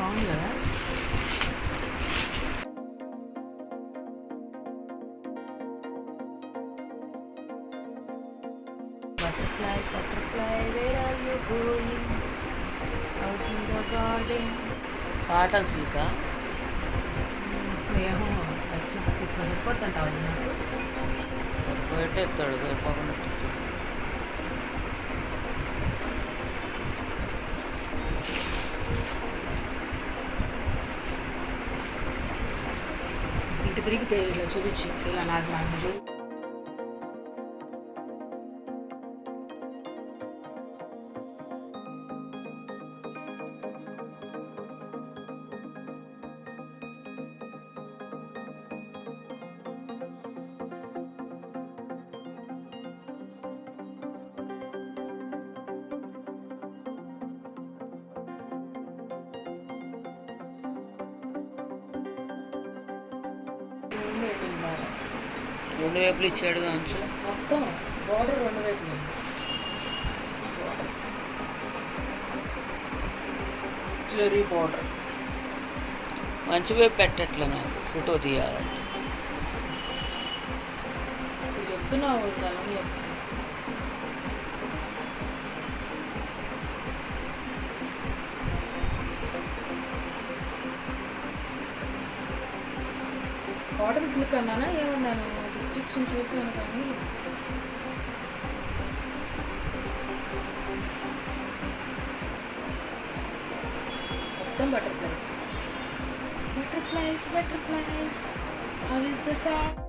బాగుంది కదా. Butterfly, butterfly, where are you going? Out in the garden. Cotton సిల్కా ఏమో వచ్చి తీసుకొని సరిపోతుంటావు నాకు. బయట ఎత్తాడు సరిపోకుండా. ఇంటి తిరిగి ఇలా చూపించు, ఇలా నాకు నాకు రెండు వైపులు ఇచ్చాడు కావచ్చు. మొత్తం బోర్డర్ రెండు వైపులు జరీ బోర్డర్. మంచి వైపు పెట్టట్లే నాకు ఫోటో తీయాలంటే. చెప్తున్నావు కదా. కాటన్ సిల్క్ అన్నానా ఏమన్నాను, డిస్క్రిప్షన్ చూసాను కానీ మొత్తం butterflies. How is the sound?